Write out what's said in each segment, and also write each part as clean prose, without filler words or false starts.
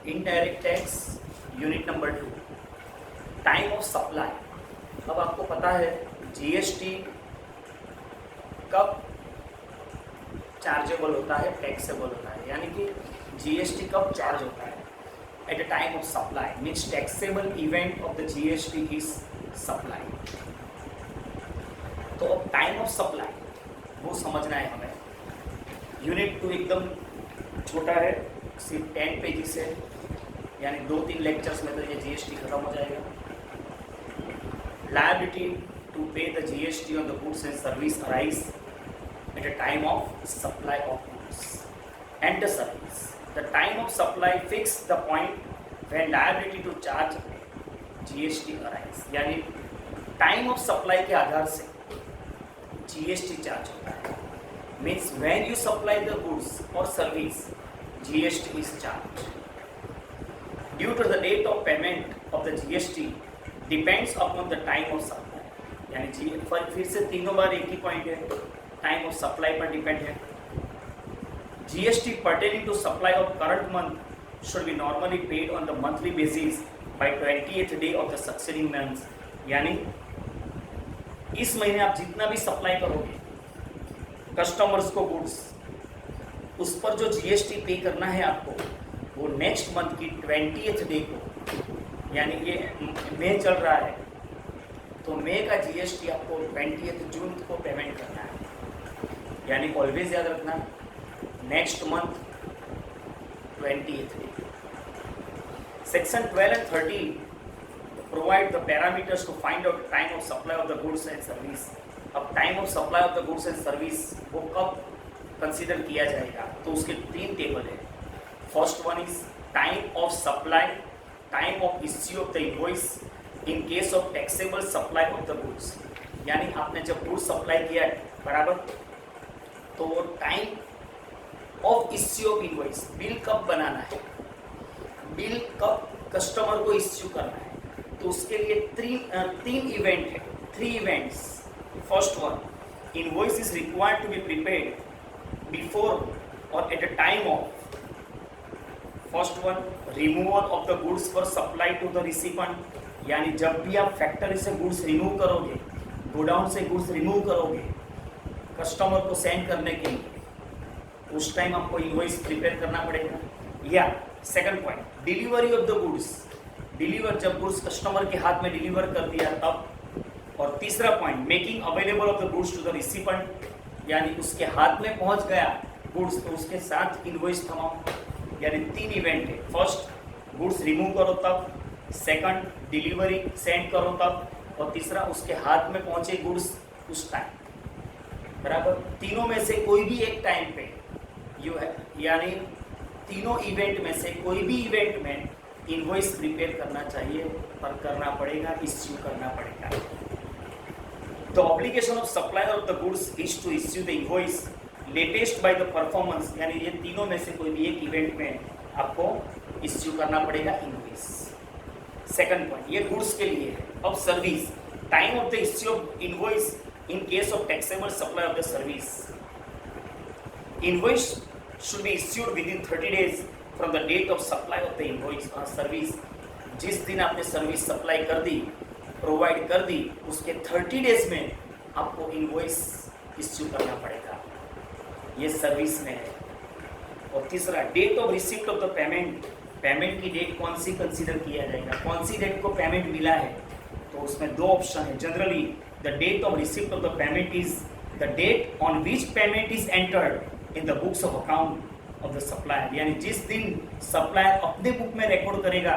Indirect tax unit number 2, time of supply. अब आपको पता है जीएसटी कब चार्जेबल होता है, टैक्सेबल होता है, यानी कि जीएसटी कब चार्ज होता है eight the time of supply, means taxable event of the GST is supply. तो अब टाइम ऑफ सप्लाई वो समझना है हमें। यूनिट 2 एकदम छोटा है, सिर्फ 10 पेजेस है, यानी 2-3 लेक्चर्स में तो ये जीएसटी खत्म हो जाएगा। लायबिलिटी टू पे the GST on the goods and service arise at a time of supply of goods and the service. The time of supply fix the point when liability to charge GST arise. यानी time of supply के आधार से GST charge होता है। Means when you supply the goods और service GST is charge due to the date of payment of the GST depends upon the time of supply. यानी फिर से तीनों बार एक ही पॉइंट है, टाइम ऑफ सप्लाई पर डिपेंड है। GST pertaining to supply of current month should be normally paid on the monthly basis bye 20th day of the succeeding month. यानी इस महीने आप जितना भी सप्लाई करोगे कस्टमर्स को गुड्स, उस पर जो जीएसटी पे करना है आपको वो नेक्स्ट मंथ की 20th डे को, यानी ये मई चल रहा है तो मई का जीएसटी आपको 20th जून को पेमेंट करना है। यानी ऑलवेज याद रखना नेक्स्ट मंथ 20th डे। Section 12 and 13 provide the parameters to find out time of supply of the goods and service. अब time of supply of the goods and service वो कब कंसीडर किया जाएगा, तो उसके 3 टेबल है। First one is time of supply, time of issue of the invoice in case of taxable supply of the goods. यानी आपने जब गुड्स सप्लाई किया है बराबर, तो वो time of issue of invoice, bill कब बनाना है, बिल कब कस्टमर को इश्यू करना है, तो उसके लिए 3 इवेंट है, 3 events. First one, invoice is required to be prepared before or at the time of. First one, removal of the goods for supply to the recipient. यानी जब भी आप फैक्ट्री से गुड्स रिमूव करोगे, गोडाउन से goods remove करोगे customer को send करने के लिए, उस टाइम आपको इनवॉइस प्रिपेयर करना पड़ेगा। या second point, delivery of the goods, deliver जब गुड्स कस्टमर के हाथ में डिलीवर कर दिया तब। और तीसरा point, making available of the goods to the recipient, यानी उसके हाथ में पहुंच गया गुड्स तो उसके साथ इनवॉइस थमाओ। यानी 3 इवेंट है। फर्स्ट, गुड्स रिमूव करो तब, सेकंड, डिलीवरी सेंड करो तब, और तीसरा, उसके हाथ में पहुंचे गुड्स उस टाइम बराबर। तीनों में से कोई भी एक टाइम पे यू है, यानी तीनों इवेंट में से कोई भी इवेंट में इनवॉइस प्रिपेयर करना चाहिए, पर करना पड़ेगा, इश्यू करना पड़ेगा। The obligation of supplier of the goods is to issue the invoice latest by the performance. यानी ये तीनों में से कोई भी एक इवेंट में आपको इश्यू करना पड़ेगा इनवॉइस। सेकंड पॉइंट, ये गुड्स के लिए है। अब service, time of the issue of invoice in case of taxable supply of the service. Invoice should be issued within 30 days from the date of supply of the invoice or service. जिस दिन आपने service supply कर दी, provide कर दी, उसके 30 days में आपको invoice issue करना पड़ेगा। ये सर्विस में है। और तीसरा, date of receipt of the payment, payment की डेट कौन सी कंसीडर किया जाएगा, कौन सी डेट को पेमेंट मिला है, तो उसमें 2 ऑप्शन है। Generally the date of receipt of the payment is the date on which payment is entered in the books of account of the supplier। यानी जिस दिन सप्लायर अपने बुक में रिकॉर्ड करेगा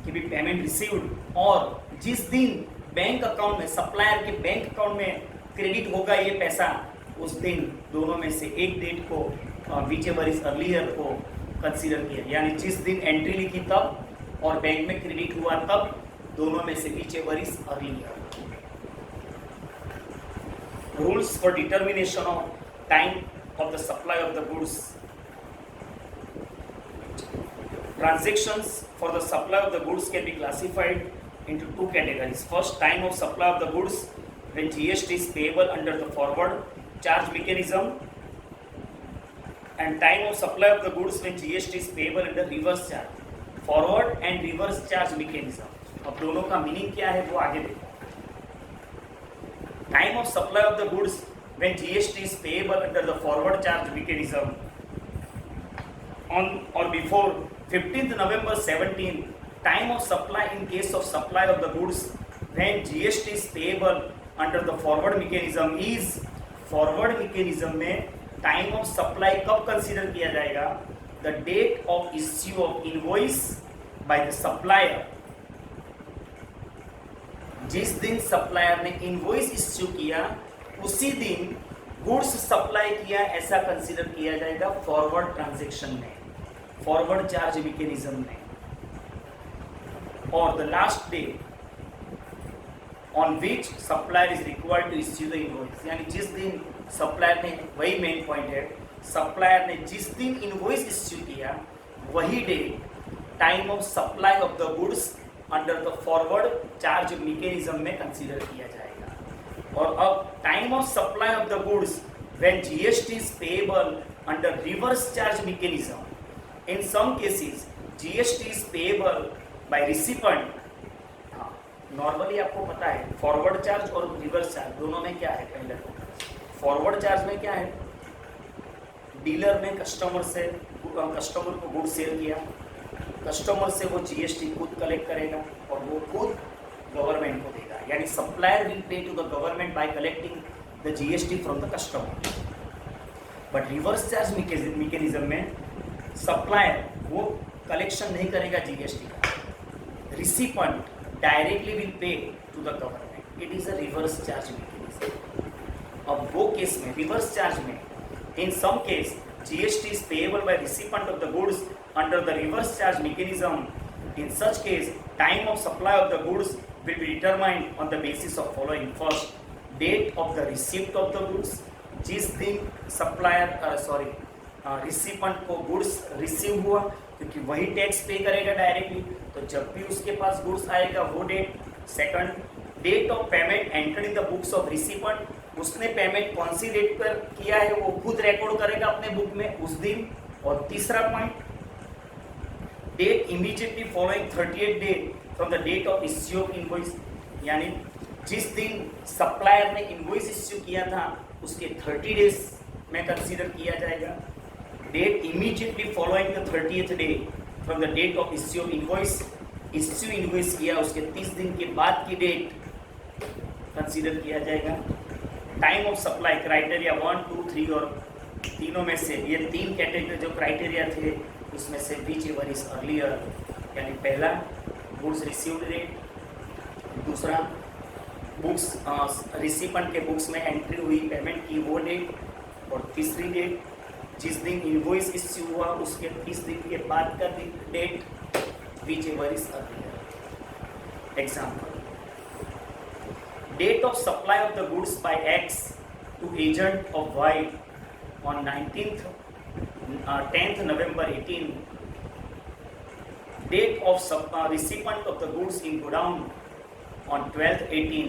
कि भी पेमेंट रिसीव्ड, और जिस दिन बैंक अकाउंट में, सप्लायर के बैंक अकाउंट में क्रेडिट होगा ये पैसा, उस दिन दोनों में से एक डेट को whichever is earlier को कंसीडर किया। यानी जिस दिन एंट्री लिखी तब और बैंक में क्रेडिट हुआ तब, दोनों में से whichever is earlier। Rules for determination of time of the supply of the goods. Transactions for the supply of the goods can be classified into 2 categories. First, time of supply of the goods when GST is payable under the forward charge mechanism, and time of supply of the goods when GST is payable under reverse charge. Forward and reverse charge mechanism. अब दोनों का meaning क्या है वो आगे देखो। Time of supply of the goods when GST is payable under the forward charge mechanism on or before 15th November 17, time of supply in case of supply of the goods when GST is payable under the forward mechanism is, forward mechanism में time of supply कब consider किया जाएगा? The date of issue of invoice by the supplier, जिस दिन supplier ने invoice issue किया उसी दिन गुड्स सप्लाई किया, ऐसा कंसीडर किया जाएगा फॉरवर्ड ट्रांजैक्शन में, फॉरवर्ड चार्ज मैकेनिज्म में। और the last day on which supplier is required to issue the invoice, यानी जिस दिन सप्लायर ने, वही मेन पॉइंट है, सप्लायर ने जिस दिन इनवॉइस इश्यू किया वही day time of supply of the goods under the forward charge mechanism में कंसीडर किया जाएगा। और अब time of supply of the goods when GST is payable under reverse charge mechanism, in some cases GST is payable by recipient. Normally आपको पता है forward charge और reverse charge दोनों में क्या है। पहले फॉरवर्ड चार्ज में क्या है, डीलर ने कस्टमर को गुड सेल किया, कस्टमर से वो जीएसटी खुद कलेक्ट करेगा और वो खुद गवर्नमेंट को देगा, यानी supplier will pay to the government by collecting the GST from the customer. But reverse charge mechanism में सप्लायर वो कलेक्शन नहीं करेगा जीएसटी का, recipient directly will pay to the government. It is a reverse charge mechanism. अब वो case में reverse charge में in some case GST is payable by recipient of the goods under the reverse charge mechanism. In such case, time of supply of the goods will be determined on the basis of following. First, date of the receipt of the goods. जिस दिन supplier recipient को goods receive हुआ, क्योंकि वही tax पे करेगा directly, तो जब भी उसके पास गुड्स आएगा वो date. Second, date of payment entered in the books of recipient, उसने पेमेंट कौन सी डेट पर किया है वो खुद रिकॉर्ड करेगा अपने बुक में उस दिन। और तीसरा point, date immediately following 38 day from the date of issue of invoice, यानी जिस दिन सप्लायर ने इनवॉइस इश्यू किया था उसके 30 डेज में कंसीडर किया जाएगा। Date immediately following the 30th day from the date of issue of invoice, issue invoice किया उसके 30 दिन के बाद की डेट कंसीडर किया जाएगा। टाइम ऑफ सप्लाई क्राइटेरिया 1, 2, 3 और तीनों में से ये तीन कैटेगरी जो क्राइटेरिया थे उसमें से विच एवर इज अर्लियर, यानी पहला गुड्स रिसीव्ड डेट, दूसरा बुक्स रिसिपेंट के बुक्स में एंट्री हुई पेमेंट की वो डेट, और तीसरी डेट जिस दिन इनवॉइस इश्यू हुआ उसके 30 दिन के बाद का date, whichever is earlier. Example, date of supply of the goods by X to agent of Y on 10th November 18, date of recipient of the goods in godown on 12th 18,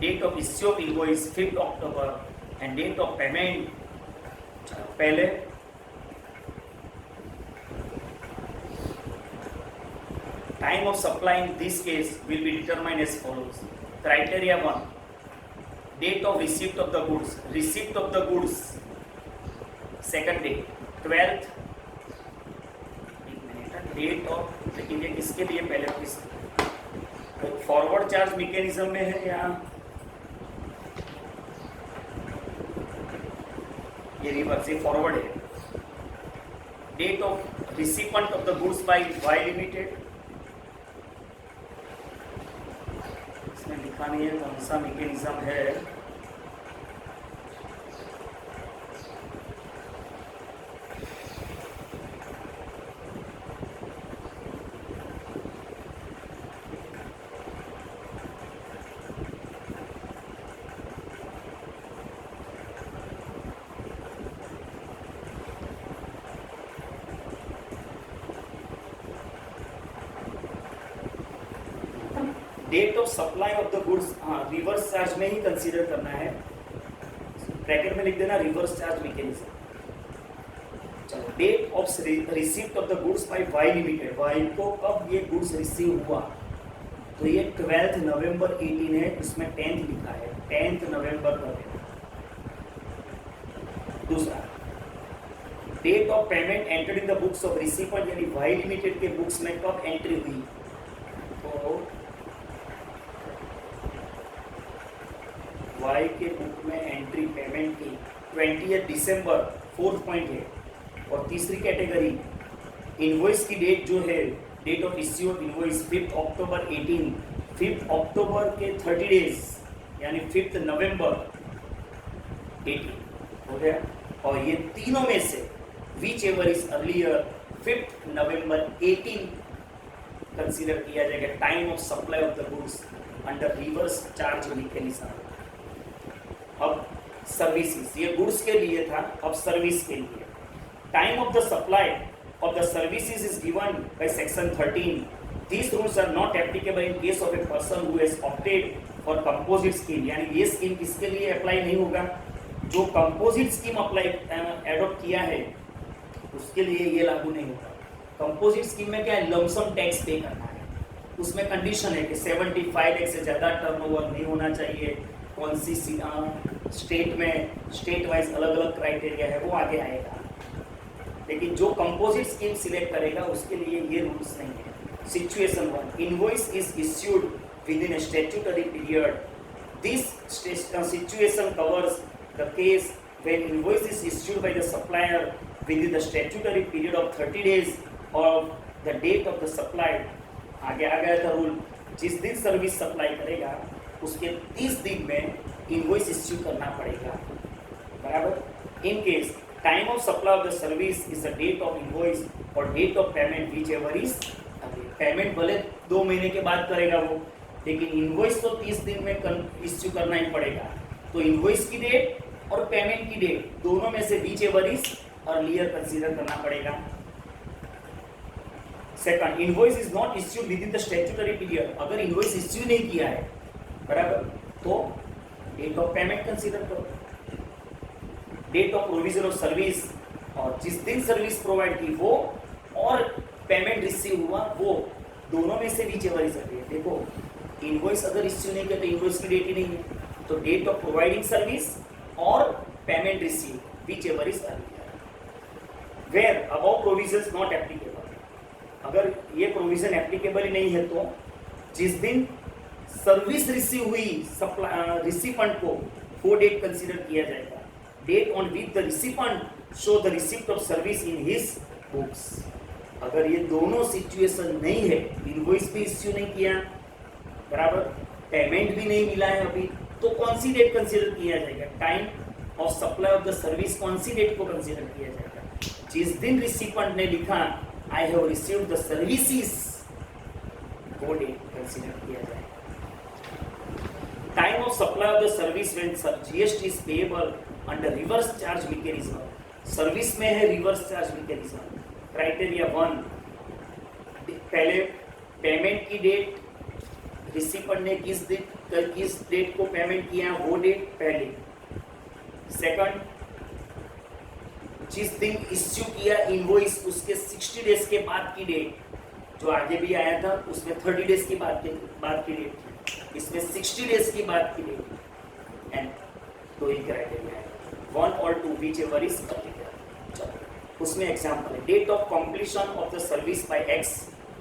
date of issue of invoice 5th October and date of payment पहले time of supply in this case will be determined as follows. Criteria 1, date of receipt of the goods, receipt of the goods, second date 12th, date of, लेकिन ये किसके लिए पहले किस forward charge mechanism में है या ये रिवर्स, ये फॉरवर्ड है। Date of recipient of the goods by Y limited, इसमें लिखा नहीं है कौन सा मैकेनिज्म है। Date of supply of the goods, हाँ रिवर्स चार्ज में ही कंसीडर करना है, ब्रैकेट में लिख देना रिवर्स चार्ज मैकेनिज्म। चलो, date of receipt of the goods by Y limited, Y को कब ये गुड्स रिसीव हुआ, तो ये 12 नवंबर 18 है, इसमें 10th लिखा है, 10 नवंबर का है। दूसरा, date of payment entered in the books of receiver, यानी वाई लिमिटेड के बुक्स में कब एंट्री हुई, तो वाई के बुक में एंट्री पेमेंट की 20 दिसंबर, 4th पॉइंट है। और तीसरी कैटेगरी, इनवॉइस की डेट जो है, date of issue of invoice 5 October 18, 5 October के 30 डेज यानी 5 नवंबर 18 हो गया। और ये तीनों में से whichever is earlier 5 November 18 consider किया जाएगा time of supply of the goods under reverse charge mechanism. अब सर्विसेज, ये गुड्स के लिए था, अब सर्विस के लिए। Time of the supply of the services is given by section 13. These rules are not applicable in case of a person who has opted for composite scheme, यानी ये स्कीम किसके लिए अप्लाई नहीं होगा, जो कंपोजिट स्कीम अप्लाई एडॉप्ट किया है उसके लिए ये लागू नहीं होगा। कंपोजिट स्कीम में क्या है, लमसम टैक्स पे करना है, उसमें कंडीशन है कि 75 लाख से ज़्यादा टर्नओवर नहीं होना चाहिए, कौन सी स्टेट में स्टेट वाइज अलग अलग क्राइटेरिया है वो आगे आएगा। लेकिन जो कंपोजिट स्कीम सिलेक्ट करेगा उसके लिए ये रूल्स नहीं है। Situation 1, invoice is issued within statutory period, this situation covers the case when invoice is issued by the supplier within the statutory period of 30 days of the date of the supply. आगे आ गया था rule, जिस दिन service supply करेगा उसके 30 दिन में इनवॉइस इश्यू करना पड़ेगा, बराबर। In case time of supply of the service is the date of invoice or date of payment whichever is, payment भले 2 महीने के बाद करेगा वो, लेकिन इनवॉइस तो 30 दिन में इश्यू करना ही पड़ेगा। तो इनवॉइस की डेट और पेमेंट की डेट दोनों में से whichever is earlier consider करना पड़ेगा। Second, invoice is not issued within the statutory period, अगर इनवॉइस इश्यू नहीं किया है, बराबर, तो डेट ऑफ पेमेंट कंसीडर करो। Date of provision of service, और जिस दिन सर्विस प्रोवाइड की वो और पेमेंट रिसीव हुआ वो, दोनों में से विच एवर इज अर्लियर। देखो, इनवॉइस अगर इश्यू नहीं किया तो इनवॉइस की डेट ही नहीं है, तो डेट ऑफ प्रोवाइडिंग सर्विस और payment receive whichever is earlier. Where above provisions not applicable, अगर ये प्रोविजन एप्लीकेबल ही नहीं है तो जिस दिन सर्विस रिसीव हुई रिसिपेंट को वो डेट कंसीडर किया जाएगा। Date on which the recipient show the receipt of service in his books. अगर ये दोनों सिचुएशन नहीं है, इनवॉइस भी इश्यू नहीं किया, बराबर, पेमेंट भी नहीं मिला है अभी, तो कौन सी डेट कंसीडर किया जाएगा, time of supply of the service, कौन सी डेट को कंसीडर किया जाएगा, जिस दिन रिसिपेंट ने लिखा I have received the services, वो डेट कंसीडर किया जाएगा। Time of supply of the service when GST is payable under reverse charge mechanism, service में है रिवर्स चार्ज मैकेनिज्म। क्राइटेरिया 1, पहले पेमेंट की डेट, रिसीवर ने किस डेट को पेमेंट किया वो डेट पहले। सेकंड, जिस दिन इश्यू किया इनवॉइस उसके 60 डेज के बाद की डेट, जो आगे भी आया था उसमें 30 डेज की बाद की डेट, इसमें 60 डेज की बाद की डेट। एंड तो ये क्राइटेरिया है 1 और 2 विच एवर इज एप्लीकेबल। चलो, उसमें एग्जांपल है, date of completion of the service by X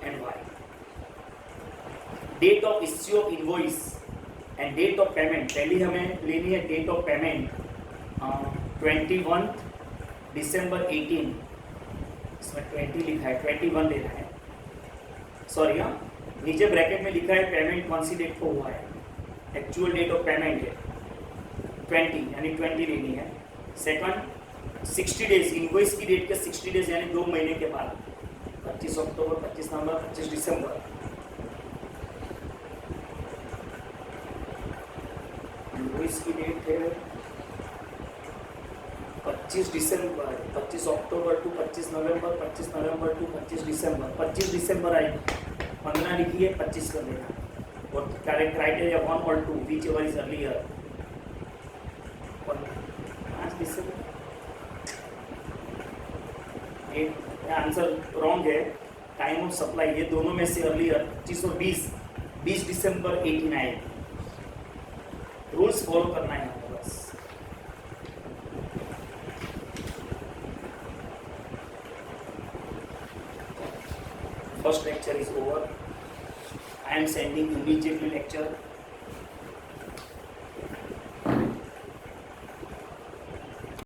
and Y, date of issue of invoice and date of payment. पहली हमें लेनी है डेट ऑफ पेमेंट 21 दिसंबर 18, इसमें 20 लिखा है, 21 लेना है, सॉरी, हाँ, नीचे ब्रैकेट में लिखा है पेमेंट कौन सी डेट को हुआ है, एक्चुअल डेट ऑफ पेमेंट है 20, यानी 20 लेनी है। सेकंड, 60 डेज, इनवॉइस की डेट के 60 डेज यानी 2 महीने के बाद, 25 अक्टूबर, 25 नवंबर, 25 दिसंबर। इनवॉइस की डेट है 25 दिसंबर, 25 अक्टूबर टू 25 नवंबर, 25 नवंबर टू 25 दिसंबर, 25 दिसंबर आई, 15 लिखिए, 25 कर देना। और क्राइटेरिया 1 और 2 विच एवर इज अर्लियर। 5 दिसंबर ये आंसर रॉन्ग है। टाइम ऑफ सप्लाई ये दोनों में से अर्लियर 20 दिसंबर 18 आए। रूल्स फॉलो करना है आपको बस। First lecture is over. I am sending immediately lecture